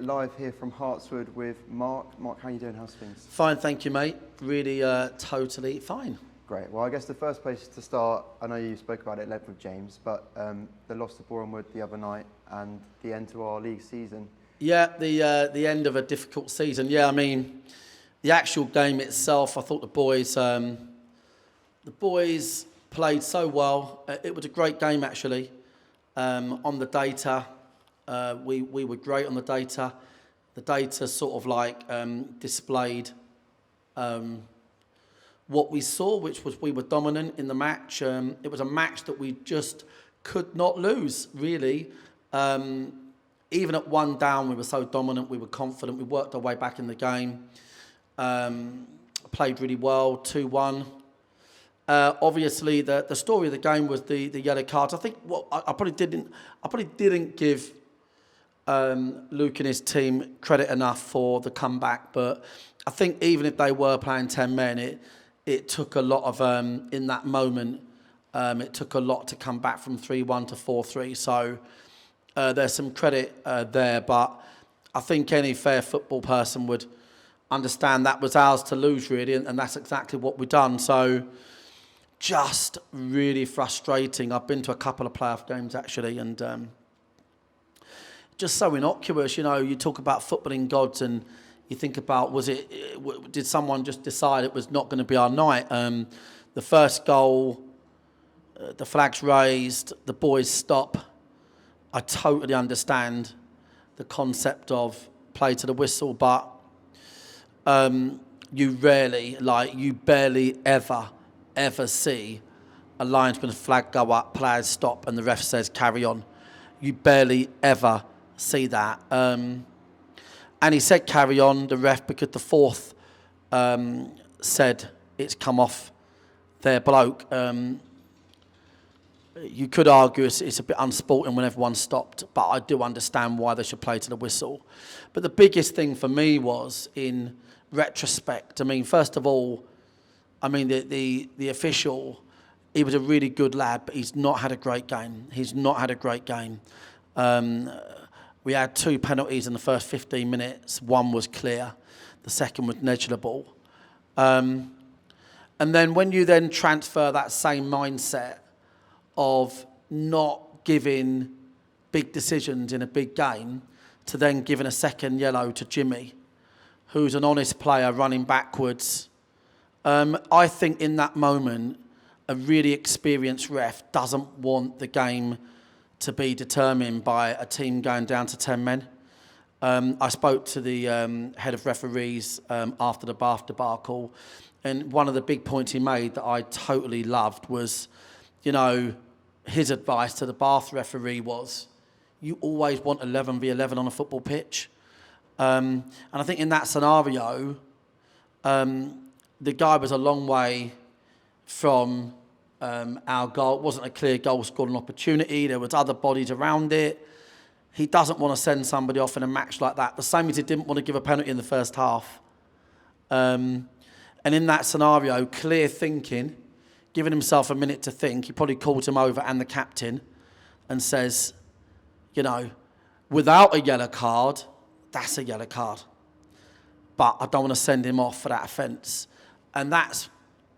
live here from Hartswood with Marc. Marc, how are you doing? How's things? Fine, thank you, mate. Really, totally fine. Great. Well, I guess the first place to start, I know you spoke about it at length with James, but the loss to Bournemouth the other night and the end to our league season. Yeah, the end of a difficult season. Yeah, I mean, the actual game itself, I thought the boys played so well. It was a great game, actually. On the data, we were great on the data. The data sort of like displayed what we saw, which was we were dominant in the match. It was a match that we just could not lose, really. Even at 1 down, we were so dominant, we were confident, we worked our way back in the game. Played really well, 2-1. Obviously, the story of the game was the yellow cards. I think I probably didn't give Luke and his team credit enough for the comeback, but I think even if they were playing 10 men, it took a lot of in that moment. It took a lot to come back from 3-1 to 4-3. So there's some credit there, but I think any fair football person would understand that was ours to lose, really, and that's exactly what we've done. So just really frustrating. I've been to a couple of playoff games, actually, and just so innocuous. You know, you talk about footballing gods and you think about, did someone just decide it was not going to be our night? The first goal, the flag's raised, the boys stop. I totally understand the concept of play to the whistle, but you barely ever see a linesman's flag go up, players stop, and the ref says carry on. You barely ever see that. And he said carry on, the ref, because the fourth said it's come off their bloke. You could argue it's a bit unsporting when everyone stopped, but I do understand why they should play to the whistle. But the biggest thing for me was, in retrospect, I mean, first of all, I mean, the official, he was a really good lad, but he's not had a great game. We had 2 penalties in the first 15 minutes. One was clear. The second was negligible. And then when you then transfer that same mindset of not giving big decisions in a big game to then giving a second yellow to Jimmy, who's an honest player running backwards, I think in that moment, a really experienced ref doesn't want the game to be determined by a team going down to 10 men. I spoke to the head of referees after the Bath debacle, and one of the big points he made that I totally loved was, you know, his advice to the Bath referee was, you always want 11v11 on a football pitch. And I think in that scenario, the guy was a long way from our goal. It wasn't a clear goal scoring opportunity. There was other bodies around it. He doesn't want to send somebody off in a match like that. The same as he didn't want to give a penalty in the first half. And in that scenario, clear thinking, giving himself a minute to think, he probably calls him over and the captain and says, you know, without a yellow card, that's a yellow card. But I don't want to send him off for that offence. And that's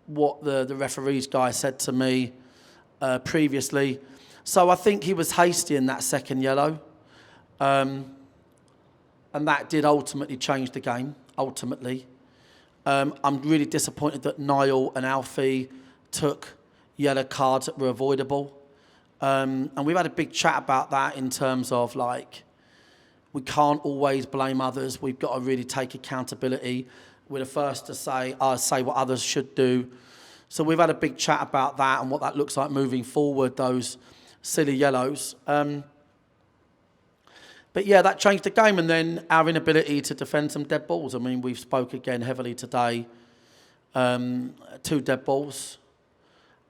what the referees guy said to me previously. So I think he was hasty in that second yellow. And that did ultimately change the game, ultimately. I'm really disappointed that Niall and Alfie took yellow cards that were avoidable. And we've had a big chat about that in terms of, like, we can't always blame others. We've got to really take accountability. We're the first to say what others should do. So we've had a big chat about that and what that looks like moving forward, those silly yellows. But yeah, that changed the game, and then our inability to defend some dead balls. I mean, we've spoke again heavily today. 2 dead balls.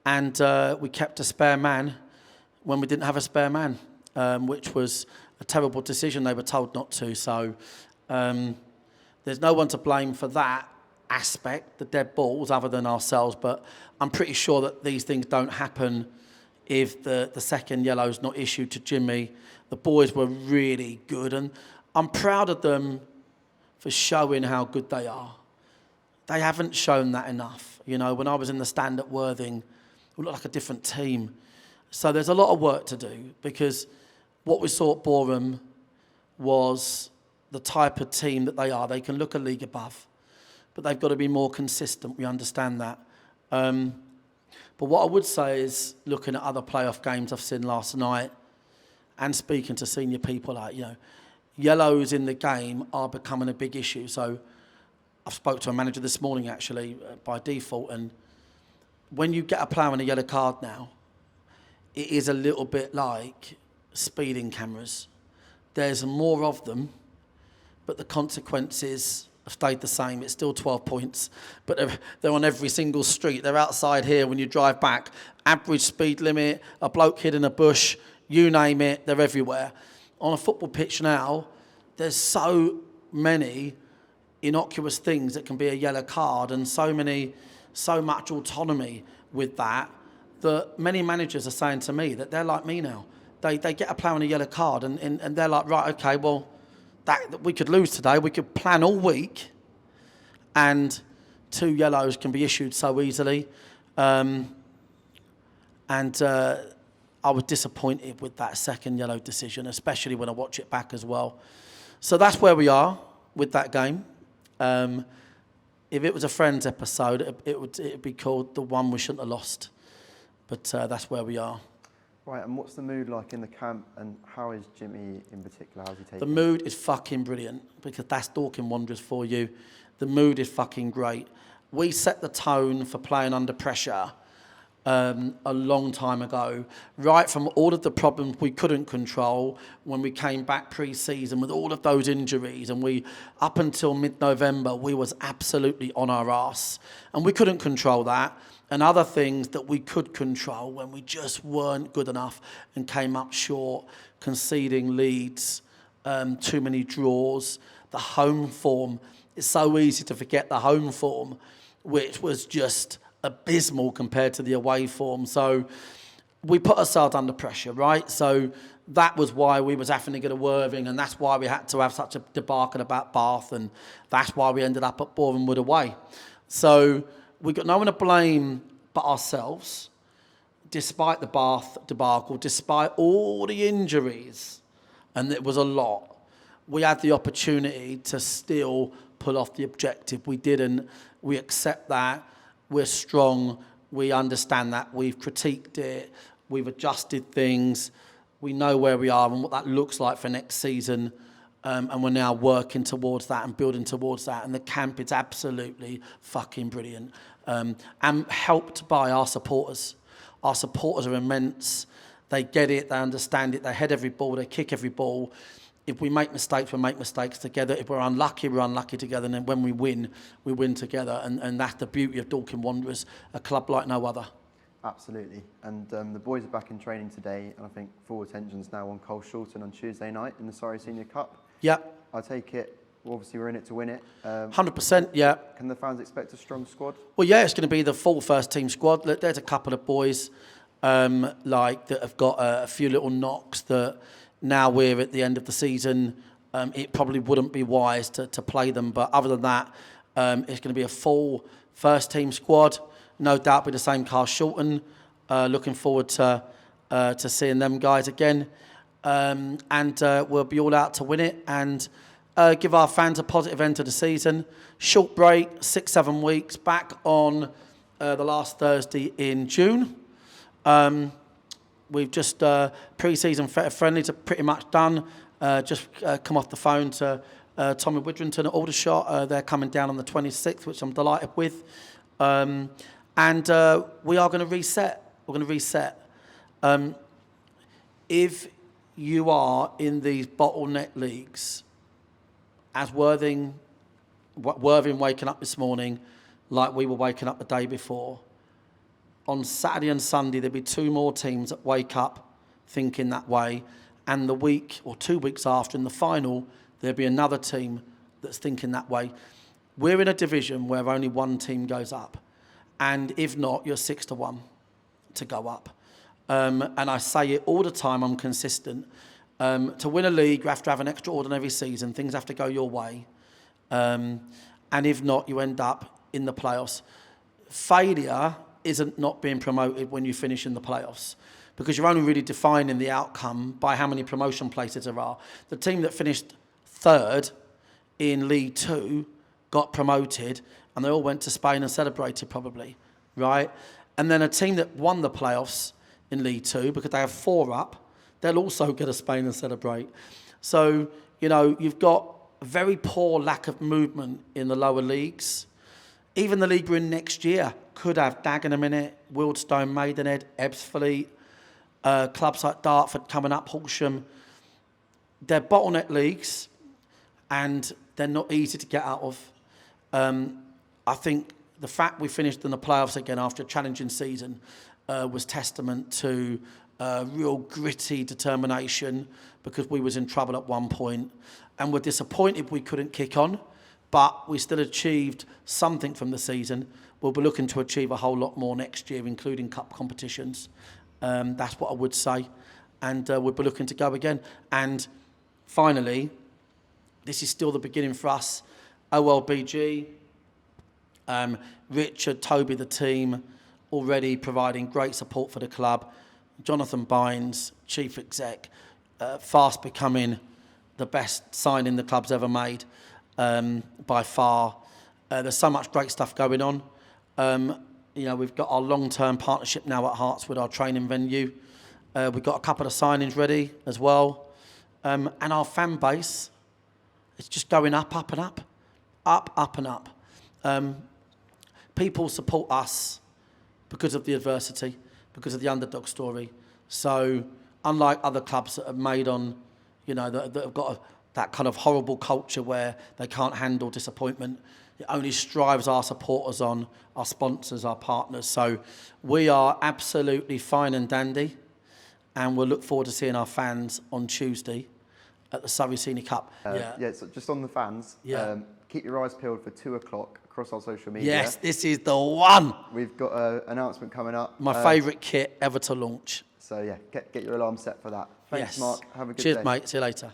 And we kept a spare man when we didn't have a spare man, which was a terrible decision. They were told not to. So there's no one to blame for that aspect, the dead balls, other than ourselves. But I'm pretty sure that these things don't happen if the second yellow's not issued to Jimmy. The boys were really good. And I'm proud of them for showing how good they are. They haven't shown that enough. You know, when I was in the stand at Worthing, we looked like a different team. So there's a lot of work to do, because what we saw at Boreham was the type of team that they are. They can look a league above, but they've got to be more consistent. We understand that. But what I would say is, looking at other playoff games I've seen last night and speaking to senior people, like, you know, yellows in the game are becoming a big issue. So I've spoke to a manager this morning, actually, by default, and when you get a player on a yellow card now, it is a little bit like speeding cameras. There's more of them, but the consequences have stayed the same. It's still 12 points, but they're on every single street. They're outside here when you drive back. Average speed limit, a bloke hid in a bush, you name it, they're everywhere. On a football pitch now, there's so many innocuous things that can be a yellow card, and so much autonomy with that many managers are saying to me that they're like me now. They get a player on a yellow card and they're like, right, okay, well, that we could lose today. We could plan all week, and 2 yellows can be issued so easily. I was disappointed with that second yellow decision, especially when I watch it back as well. So that's where we are with that game. If it was a Friends episode, it'd be called The One We Shouldn't Have Lost. But that's where we are. Right, and what's the mood like in the camp, and how is Jimmy in particular? How's he taking it? The mood is fucking brilliant, because that's Dorking Wanderers for you. The mood is fucking great. We set the tone for playing under pressure a long time ago, right from all of the problems we couldn't control when we came back pre-season with all of those injuries, and we, up until mid-November, we was absolutely on our arse, and we couldn't control that, and other things that we could control when we just weren't good enough and came up short, conceding leads, too many draws, the home form. It's so easy to forget the home form, which was just abysmal compared to the away form. So we put ourselves under pressure, right? So that was why we was having to go to Worthing, and that's why we had to have such a debacle about Bath, and that's why we ended up at Boreham Wood away. So we got no one to blame but ourselves, despite the Bath debacle, despite all the injuries, and it was a lot. We had the opportunity to still pull off the objective. We didn't. We accept that. We're strong. We understand that. We've critiqued it. We've adjusted things. We know where we are and what that looks like for next season. And we're now working towards that and building towards that. And the camp is absolutely fucking brilliant. And helped by our supporters. Our supporters are immense. They get it. They understand it. They head every ball. They kick every ball. If we make mistakes, we make mistakes together. If we're unlucky together. And then when we win together. And that's the beauty of Dorking Wanderers, a club like no other. Absolutely. And the boys are back in training today. And I think full attention's now on Cole Shorten on Tuesday night in the Sars Senior Cup. Yep. I take it, obviously we're in it to win it. 100%, yeah. Can the fans expect a strong squad? Well, yeah, it's going to be the full first team squad. There's a couple of boys that have got a few little knocks that now we're at the end of the season. It probably wouldn't be wise to play them. But other than that, it's going to be a full first team squad. No doubt be the same Carl Shorten. Looking forward to seeing them guys again. And we'll be all out to win it and give our fans a positive end to the season. Short break, 6-7 weeks, back on the last Thursday in June. We've just pre-season friendlies are pretty much done. Just come off the phone to Tommy Widrington at Aldershot. They're coming down on the 26th, which I'm delighted with. And we are going to reset. We're going to reset. If you are in these bottleneck leagues, as Worthing waking up this morning like we were waking up the day before, on Saturday and Sunday there'll be 2 more teams that wake up thinking that way, and the week or 2 weeks after in the final there'll be another team that's thinking that way. We're in a division where only 1 team goes up, and if not, you're 6-1 to go up. And I say it all the time, I'm consistent. To win a league, you have to have an extraordinary season. Things have to go your way. And if not, you end up in the playoffs. Failure isn't not being promoted when you finish in the playoffs, because you're only really defining the outcome by how many promotion places there are. The team that finished third in League Two got promoted, and they all went to Spain and celebrated probably, right? And then a team that won the playoffs in League Two, because they have 4 up, they'll also go to Spain and celebrate. So, you've got a very poor lack of movement in the lower leagues. Even the league we're in next year could have Dagenham in it, Wealdstone, Maidenhead, Ebbsfleet, clubs like Dartford coming up, Horsham. They're bottleneck leagues, and they're not easy to get out of. I think the fact we finished in the playoffs again after a challenging season was testament to real gritty determination, because we was in trouble at one point, and we're disappointed we couldn't kick on, but we still achieved something from the season. We'll be looking to achieve a whole lot more next year, including cup competitions. That's what I would say. And we'll be looking to go again. And finally, this is still the beginning for us. OLBG, Richard, Toby, the team, already providing great support for the club. Jonathan Bynes, Chief Exec, fast becoming the best signing the club's ever made, by far. There's so much great stuff going on. We've got our long-term partnership now at Hearts with our training venue. We've got a couple of signings ready as well. And our fan base, it's just going up and up. Up and up. People support us because of the adversity, because of the underdog story. So unlike other clubs that are made on, that have got that kind of horrible culture where they can't handle disappointment, it only strives our supporters on, our sponsors, our partners. So we are absolutely fine and dandy, and we'll look forward to seeing our fans on Tuesday at the Sars Senior Cup. So just on the fans, keep your eyes peeled for 2 o'clock across our social media. Yes, this is the one. We've got an announcement coming up. My favourite kit ever to launch. So get your alarm set for that. Thanks, Mark. Have a good day. Cheers, mate. See you later.